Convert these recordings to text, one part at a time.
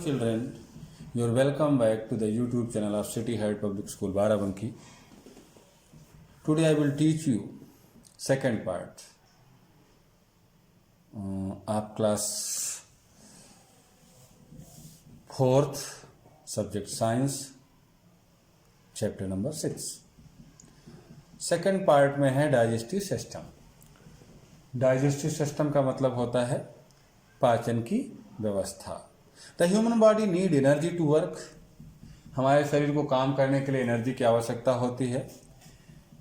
Children, you're welcome back to the YouTube channel of City Head Public School Barabanki. Today I will teach you second part. आप class 4th subject science chapter number 6 second part में है digestive system. Digestive system का मतलब होता है पाचन की व्यवस्था। The human body need energy to work. हमारे शरीर को काम करने के लिए एनर्जी की आवश्यकता होती है।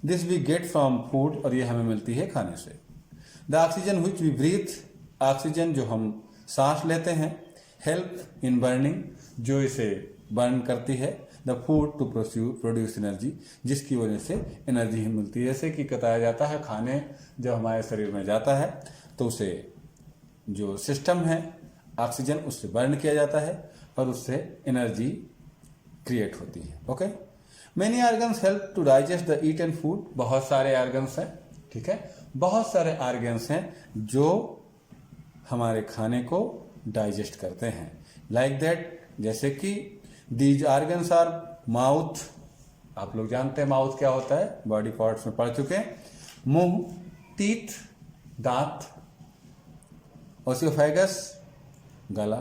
This we get from food, और ये हमें मिलती है खाने से। The oxygen which we breathe, oxygen जो हम सांस लेते हैं। हेल्प इन बर्निंग, जो इसे बर्न करती है। The food to produce energy, जिसकी वजह से एनर्जी ही मिलती है। जैसे कि बताया जाता है, खाने जब हमारे शरीर में जाता है तो उसे जो सिस्टम है ऑक्सीजन उससे बर्न किया जाता है और उससे एनर्जी क्रिएट होती है। Okay, many organs help to digest the eaten food. बहुत सारे ऑर्गन्स हैं, ठीक है, बहुत सारे ऑर्गन्स हैं जो हमारे खाने को डाइजेस्ट करते हैं। लाइक दैट, जैसे कि दीज ऑर्गन्स आर माउथ। आप लोग जानते हैं माउथ क्या होता है, बॉडी पार्ट्स में पढ़ चुके हैं। मुंह, टीथ, दांत, ओसियोफेगस गला,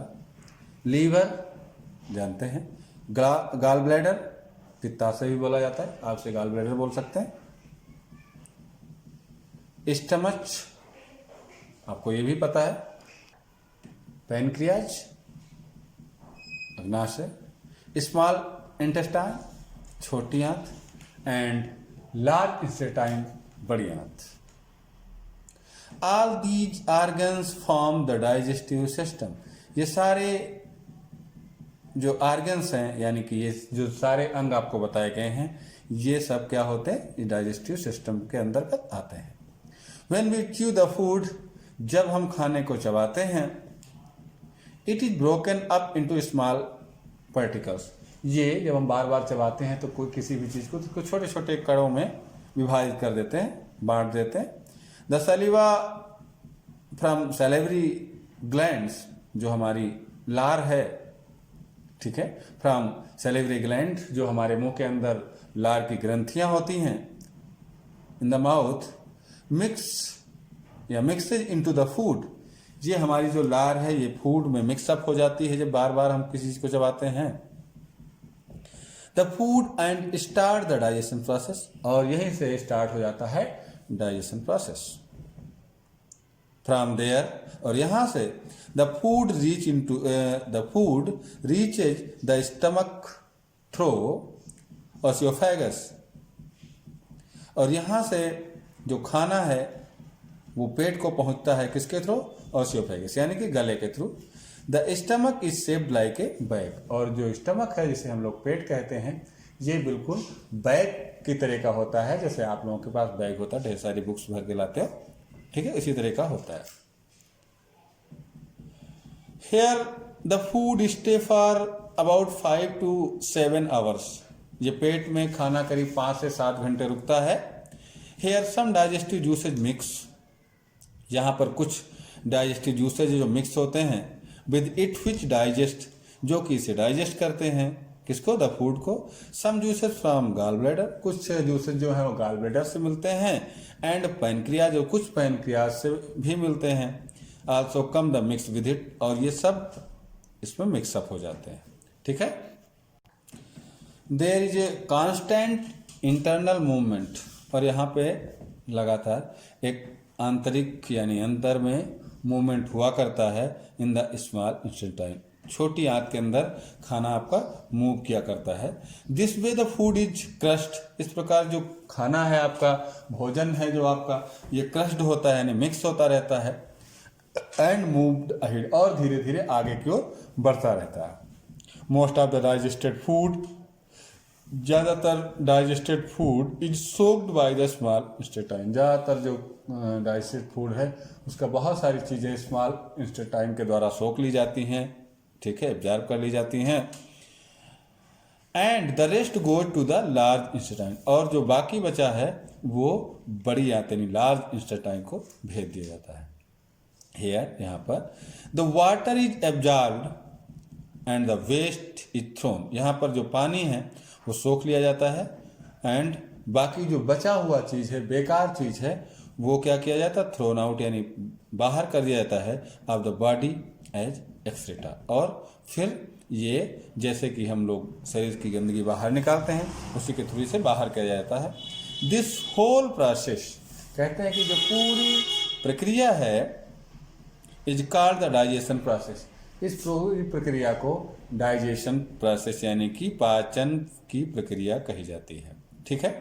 लीवर जानते हैं, गाल ब्लैडर पित्ताशय भी बोला जाता है, आपसे गाल ब्लैडर बोल सकते हैं। स्टमच आपको ये भी पता है। पैनक्रियाज अग्नाशय, स्मॉल इंटेस्टाइन छोटी आंत, एंड लार्ज इंटेस्टाइन बड़ी आंत। All these organs form the digestive system. ये सारे जो ऑर्गन्स हैं, यानी कि ये जो सारे अंग आपको बताए गए हैं, ये सब क्या होते हैं, ये डाइजेस्टिव सिस्टम के अंतर्गत आते हैं। When we chew the food, जब हम खाने को चबाते हैं, it is broken up into small particles. ये जब हम बार बार चबाते हैं तो कोई किसी भी चीज़ को छोटे छोटे कणों में विभाजित कर देते हैं, बांट देते हैं। द सलीवा फ्रॉम सैलिवरी ग्लैंड्स, जो हमारी लार है, ठीक है, फ्रॉम सैलिवरी ग्लैंड, जो हमारे मुंह के अंदर लार की ग्रंथियां होती हैं, इन द माउथ मिक्स या मिक्सेज इनटू द फूड। ये हमारी जो लार है ये फूड में मिक्सअप हो जाती है जब बार बार हम किसी चीज को चबाते हैं। The food and start the digestion process, और यहीं से स्टार्ट हो जाता है डाइजेशन प्रोसेस। फ्रॉम देयर, और यहां से the food reaches the stomach through ओसियोफेगस, और यहां से जो खाना है वो पेट को पहुंचता है किसके थ्रू, ओसियोफेगस, यानी कि गले के through. The stomach is shaped like a bag, और जो स्टमक है जिसे हम लोग पेट कहते हैं, ये बिल्कुल बैग की तरह का होता है। जैसे आप लोगों के पास बैग होता है, ढेर सारी बुक्स भर के लाते हो, ठीक है, इसी तरह का होता है। Here the food stay for about 5 to 7 hours. ये पेट में खाना करीब 5 से 7 घंटे रुकता है। Here some digestive juices mix. यहाँ पर कुछ डाइजेस्टिव जूसेज जो मिक्स होते हैं with it which digest, जो कि इसे डाइजेस्ट करते हैं, किसको, द फूड को। सम जूसेज फ्रॉम गाल ब्लैडर, कुछ जूसेज जो है वो गाल ब्लैडर से मिलते हैं। एंड पैनक्रियाज, जो कुछ पैनक्रियाज से भी मिलते हैं। Also come the mix with it, और ये सब इसमें मिक्सअप हो जाते हैं, ठीक है। There is a constant internal movement, और यहाँ पे लगातार एक आंतरिक यानी अंदर में मूवमेंट हुआ करता है। इन द स्मॉल इंटेस्टाइन, छोटी आंत के अंदर खाना आपका मूव किया करता है। This way the food is crust, इस प्रकार जो खाना है आपका, भोजन है जो आपका, ये क्रस्ट होता है यानी मिक्स होता रहता है। एंड मूव्ड अहेड, और धीरे धीरे आगे की ओर बढ़ता रहता है। Most of the digested food, ज़्यादातर digested food is soaked by the small intestine. ज़्यादातर जो डाइजेस्टेड फूड है उसका बहुत सारी चीज़ें स्मॉल इंटेस्टाइन के द्वारा सोख ली जाती हैं, ठीक है, एब्जॉर्ब कर ली जाती हैं। And the rest goes to the large intestine, और जो बाकी बचा है वो बड़ी आंत यानी लार्ज इंटेस्टाइन को भेज दिया जाता है। हेयर, यहाँ पर the water is absorbed and the waste is thrown, यहाँ पर जो पानी है वो सोख लिया जाता है, एंड बाकी जो बचा हुआ चीज़ है, बेकार चीज़ है, वो क्या किया जाता है, थ्रोन आउट यानी बाहर कर दिया जाता है of the body as excreta. और फिर ये जैसे कि हम लोग शरीर की गंदगी बाहर निकालते हैं, उसी के थ्रू से बाहर किया जाता है। दिस होल प्रोसेस, कहते हैं कि जो पूरी प्रक्रिया है, is called the digestion process, इस पूरी प्रक्रिया को डाइजेशन प्रोसेस यानी कि पाचन की प्रक्रिया कही जाती है। ठीक है।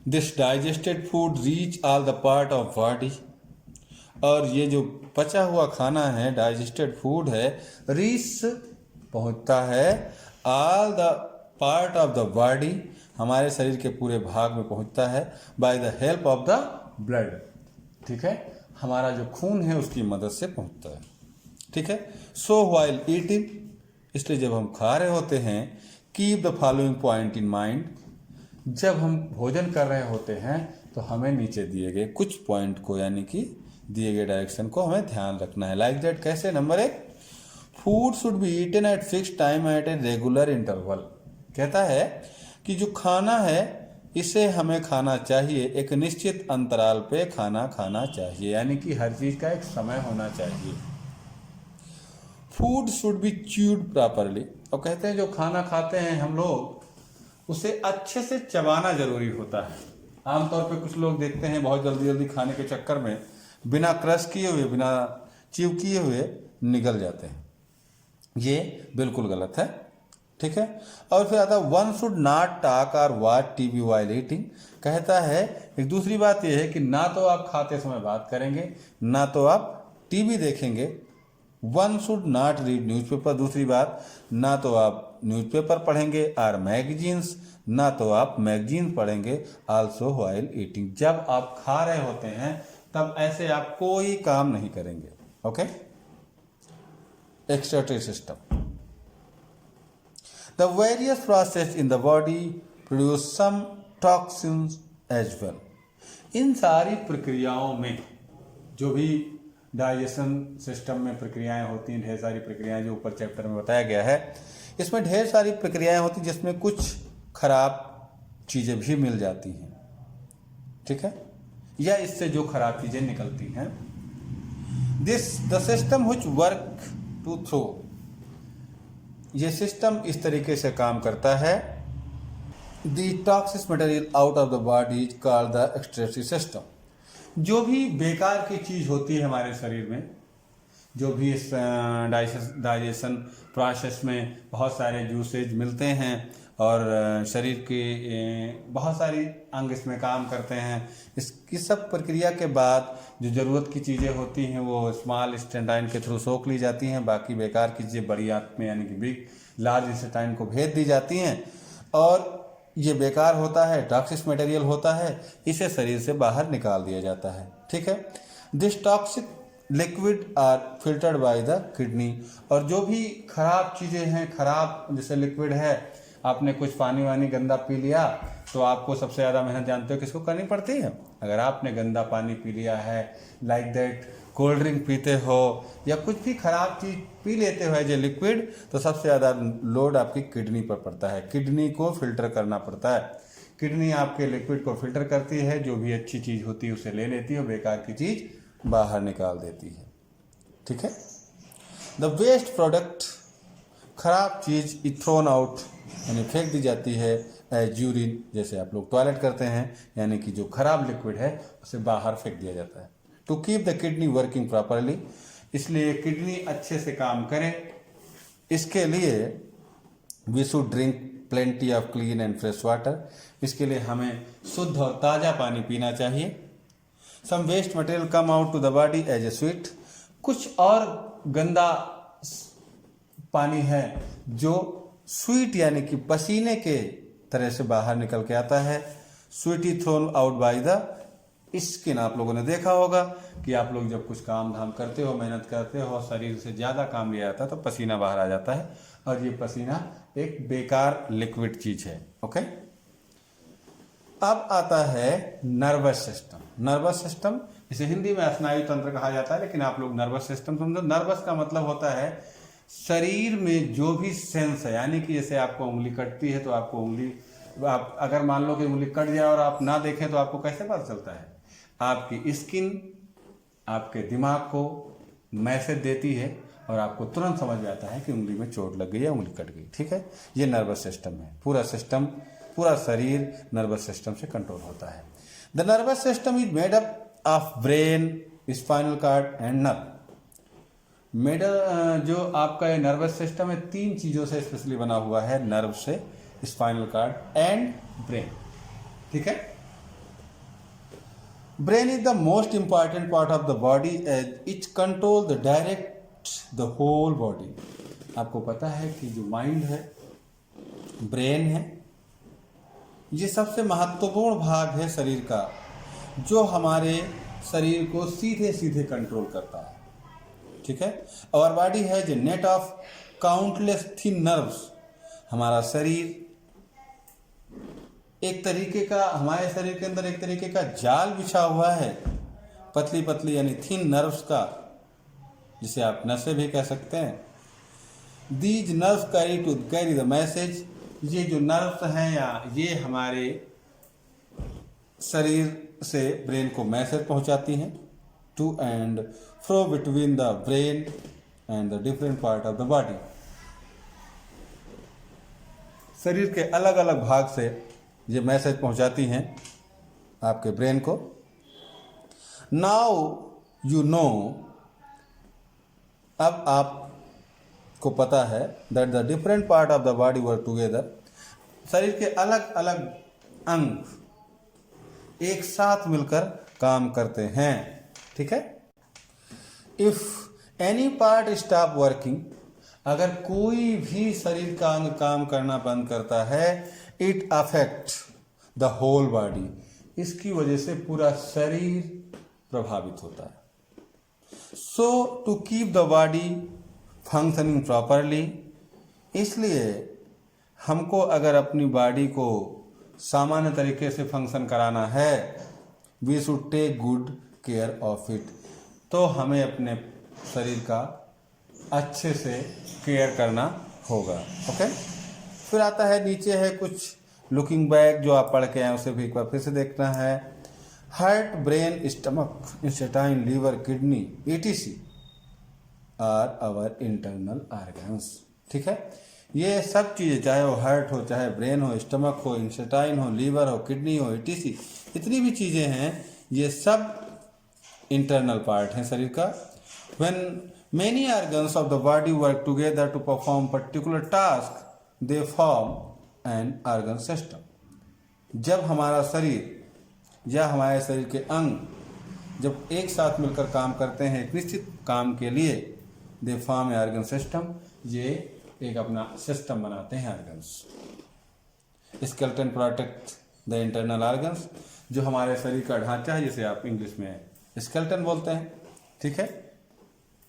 This digested food reach all the part of body, और ये जो पचा हुआ खाना है, डाइजेस्टेड फूड है, रीच पहुंचता है all the part of the body, हमारे शरीर के पूरे भाग में पहुंचता है, by the help of the blood. ठीक है, हमारा जो खून है उसकी मदद से पहुंचता है। ठीक है। सो व्हाइल ईटिंग, इसलिए जब हम खा रहे होते हैं, keep the following point in mind, जब हम भोजन कर रहे होते हैं तो हमें नीचे दिए गए कुछ पॉइंट को, यानी कि दिए गए डायरेक्शन को हमें ध्यान रखना है। लाइक दैट कैसे? Number 1, food should be eaten at fix time at a regular interval, कहता है कि जो खाना है इसे हमें खाना चाहिए, एक निश्चित अंतराल पे खाना खाना चाहिए, यानी कि हर चीज का एक समय होना चाहिए। Food should B chewed properly, और कहते हैं जो खाना खाते हैं हम लोग उसे अच्छे से चबाना जरूरी होता है। आमतौर पे कुछ लोग देखते हैं बहुत जल्दी जल्दी खाने के चक्कर में बिना क्रश किए हुए, बिना च्यू किए हुए निगल जाते हैं, ये बिल्कुल गलत है। ठीक है। और फिर आता है वन शुड नॉट टॉक और वॉच टीवी व्हाइल ईटिंग, कहता है एक दूसरी बात यह है कि ना तो आप खाते समय बात करेंगे, ना तो आप टीवी देखेंगे। One should not read newspaper, दूसरी बात, ना तो आप न्यूज़पेपर पढ़ेंगे और मैगजीन्स, ना तो आप मैगजीन पढ़ेंगे आल्सो व्हाइल ईटिंग, जब आप खा रहे होते हैं तब ऐसे आप कोई काम नहीं करेंगे। Okay. Excretory system, the various process in the body produce some toxins as well, इन सारी प्रक्रियाओं में, जो भी डाइजेशन सिस्टम में प्रक्रियाएं होती हैं, ढेर सारी प्रक्रियाएं जो ऊपर चैप्टर में बताया गया है, इसमें ढेर सारी प्रक्रियाएं होती हैं जिसमें कुछ खराब चीज़ें भी मिल जाती हैं। ठीक है, या इससे जो खराब चीज़ें निकलती हैं। This the system which work to throw, ये सिस्टम इस तरीके से काम करता है। The toxic material out of the body is called the excretory system, जो भी बेकार की चीज़ होती है हमारे शरीर में, जो भी इस डाइजेशन प्रोसेस में बहुत सारे जूसेज मिलते हैं और शरीर के बहुत सारी अंग इसमें काम करते हैं, इसकी सब प्रक्रिया के बाद जो ज़रूरत की चीज़ें होती हैं वो स्मॉल इंटेस्टाइन के थ्रू सोख ली जाती हैं, बाकी बेकार की चीज़ें बड़ी आंत में यानी कि बिग लार्ज इंटेस्टाइन को भेज दी जाती हैं, और ये बेकार होता है, टॉक्सिक मटेरियल होता है, इसे शरीर से बाहर निकाल दिया जाता है। ठीक है। This toxic liquid are filtered by the kidney, और जो भी खराब चीज़ें हैं, खराब जैसे लिक्विड है, आपने कुछ पानी वानी गंदा पी लिया तो आपको सबसे ज़्यादा मेहनत जानते हो किसको करनी पड़ती है? अगर आपने गंदा पानी पी लिया है, लाइक दैट कोल्ड ड्रिंक पीते हो या कुछ भी खराब चीज़ पी लेते हो एज ए लिक्विड, तो सबसे ज़्यादा लोड आपकी किडनी पर पड़ता है, किडनी को फिल्टर करना पड़ता है। किडनी आपके लिक्विड को फिल्टर करती है, जो भी अच्छी चीज़ होती है उसे ले लेती है, बेकार की चीज़ बाहर निकाल देती है। ठीक है। द वेस्ट प्रोडक्ट, खराब चीज़ थ्रोन आउट यानी फेंक दी जाती है एज यूरिन, जैसे आप लोग टॉयलेट करते हैं, यानी कि जो खराब लिक्विड है उसे बाहर फेंक दिया जाता है। To keep the kidney working properly, इसलिए किडनी अच्छे से काम करे, इसके लिए we should drink plenty of clean and fresh water, इसके लिए हमें शुद्ध और ताज़ा पानी पीना चाहिए। Some waste material come out to the body as a sweat, कुछ और गंदा पानी है जो स्वीट यानी कि पसीने के तरह से बाहर निकल के आता है। Sweat is thrown out by the skin, आप लोगों ने देखा होगा कि आप लोग जब कुछ काम धाम करते हो, मेहनत करते हो, शरीर से ज़्यादा काम लिया जाता है तो पसीना बाहर आ जाता है, और ये पसीना एक बेकार लिक्विड चीज़ है। ओके। अब आता है नर्वस सिस्टम। नर्वस सिस्टम इसे हिंदी में स्नायु तंत्र कहा जाता है, लेकिन आप लोग नर्वस सिस्टम समझो। नर्वस का मतलब होता है शरीर में जो भी सेंस है, यानी कि जैसे आपको उंगली कटती है तो आपको उंगली, आप अगर मान लो कि उंगली कट जाए और आप ना देखें तो आपको कैसे पता चलता है? आपकी स्किन आपके दिमाग को मैसेज देती है और आपको तुरंत समझ में आता है कि उंगली में चोट लग गई या उंगली कट गई। ठीक है, ये नर्वस सिस्टम है। पूरा सिस्टम, पूरा शरीर नर्वस सिस्टम से कंट्रोल होता है। The nervous system is made up of brain, spinal cord and nerve. जो आपका ये नर्वस सिस्टम है 3 चीज़ों से स्पेशली बना हुआ है, नर्व से, स्पाइनल कॉर्ड एंड ब्रेन। ठीक है, brain is the most important part of the body as it control the direct the whole body. आपको पता है कि जो माइंड है, ब्रेन है, ये सबसे महत्वपूर्ण भाग है शरीर का, जो हमारे शरीर को सीधे सीधे कंट्रोल करता है। ठीक है, और बॉडी है जो net of countless thin nerves. हमारा शरीर एक तरीके का, हमारे शरीर के अंदर एक तरीके का जाल बिछा हुआ है, पतली पतली यानी थिन नर्व्स का, जिसे आप नसें भी कह सकते हैं। These nerves carry the message. ये जो नर्व्स हैं या ये हमारे शरीर से ब्रेन को मैसेज पहुंचाती हैं, to and fro between the brain and the different part of the body. शरीर के अलग अलग भाग से ये मैसेज पहुंचाती हैं आपके ब्रेन को। नाउ यू नो, अब आपको पता है that the different part of the body work together. शरीर के अलग अलग अंग एक साथ मिलकर काम करते हैं। ठीक है, if any part stop working, अगर कोई भी शरीर का अंग काम करना बंद करता है, it affect the whole body. इसकी वजह से पूरा शरीर प्रभावित होता है। So to keep the body functioning properly, इसलिए हमको अगर अपनी बॉडी को सामान्य तरीके से फंक्शन कराना है, we should take good care of it. तो हमें अपने शरीर का अच्छे से केयर करना होगा। ओके, फिर आता है, नीचे है कुछ लुकिंग बैक जो आप पढ़ के आए, उसे भी एक बार फिर से देखना है। Heart, brain, stomach, intestine, liver, kidney etc are our internal organs. ठीक है, ये सब चीज़ें, चाहे वो हार्ट हो, चाहे ब्रेन हो, स्टमक हो, इंटेस्टाइन हो, लीवर हो, किडनी हो etc, जितनी भी चीज़ें हैं ये सब इंटरनल पार्ट हैं शरीर का। When many organs of the body work together to perform particular task, they form an organ system. जब हमारा शरीर या हमारे शरीर के अंग जब एक साथ मिलकर काम करते हैं एक निश्चित काम के लिए, they form A organ system, ये एक अपना सिस्टम बनाते हैं organs. Skeleton protect the internal organs, जो हमारे शरीर का ढांचा है, जिसे आप इंग्लिश में स्केलेटन बोलते हैं। ठीक है,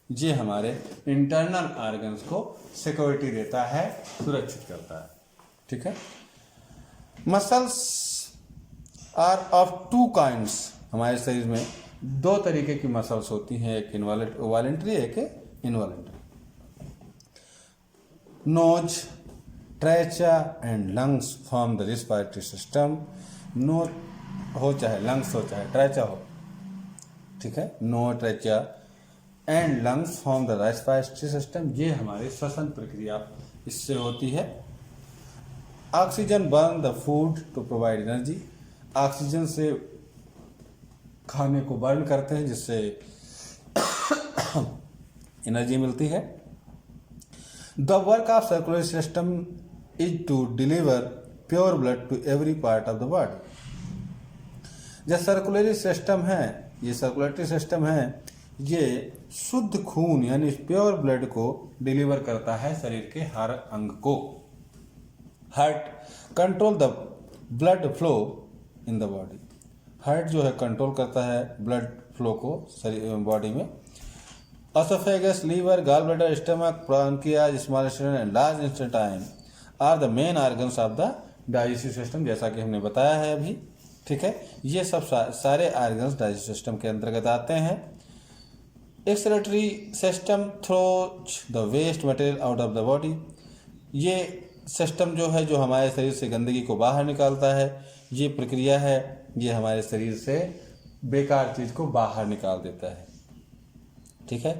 ये हमारे इंटरनल ऑर्गन्स को सिक्योरिटी देता है, सुरक्षित करता है। ठीक है, मसल्स आर ऑफ 2 काइंड्स। हमारे शरीर में 2 तरीके की मसल्स होती हैं, एक वॉलेंट्री, एक involuntary. Nose, trachea and lungs form the respiratory system. Nose हो चाहे लंग्स हो चाहे ट्रेचा हो, ठीक है, nose, trachea and lungs form the respiratory system. ये हमारी श्वसन प्रक्रिया इससे होती है। Oxygen burn the food to provide energy. Oxygen से खाने को बर्न करते हैं, जिससे एनर्जी मिलती है। The work of circulatory system is to deliver pure blood to every part of the body. जो सर्कुलेटरी सिस्टम है, ये सर्कुलेटरी सिस्टम है, ये शुद्ध खून यानी प्योर ब्लड को डिलीवर करता है शरीर के हर अंग को। Heart control the blood flow in the body. Heart जो है कंट्रोल करता है ब्लड फ्लो को शरीर बॉडी में। Oesophagus, liver, gall bladder, stomach, pancreas, small intestine and large intestine are the main organs of the digestive system, जैसा कि हमने बताया है अभी। ठीक है, ये सब सारे ऑर्गन्स डाइजेस्टिव सिस्टम के अंतर्गत आते हैं। Excretory system throws the waste material out of the body. ये सिस्टम जो है जो हमारे शरीर से गंदगी को बाहर निकालता है, ये प्रक्रिया है, ये हमारे शरीर से बेकार चीज़ को बाहर निकाल देता है। ठीक है।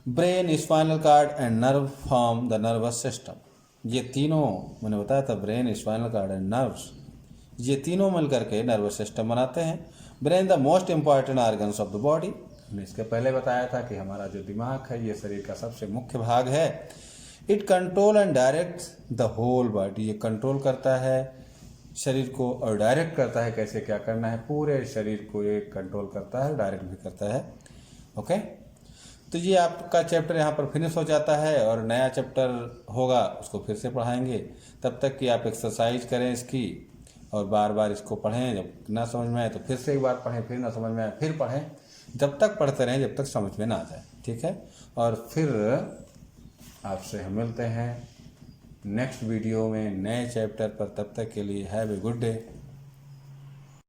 Brain, spinal cord and nerve form the nervous system. ये तीनों मैंने बताया था, brain, spinal cord and nerves, ये तीनों मिलकर के नर्वस सिस्टम बनाते हैं। Brain the most important organs of the body. हमने इसके पहले बताया था कि हमारा जो दिमाग है ये शरीर का सबसे मुख्य भाग है। It control and directs the whole body. ये कंट्रोल करता है शरीर को और डायरेक्ट करता है कैसे क्या करना है, पूरे शरीर को ये कंट्रोल करता है, डायरेक्ट भी करता है। ओके, तो ये आपका चैप्टर यहाँ पर फिनिश हो जाता है और नया चैप्टर होगा उसको फिर से पढ़ाएंगे। तब तक कि आप एक्सरसाइज करें इसकी और बार बार इसको पढ़ें। जब ना समझ में आए तो फिर से एक बार पढ़ें, फिर ना समझ में आए फिर पढ़ें, जब तक पढ़ते रहें जब तक समझ में ना आ जाए। ठीक है, और फिर आपसे हम मिलते हैं नेक्स्ट वीडियो में नए चैप्टर पर। तब तक के लिए हैव ए गुड डे।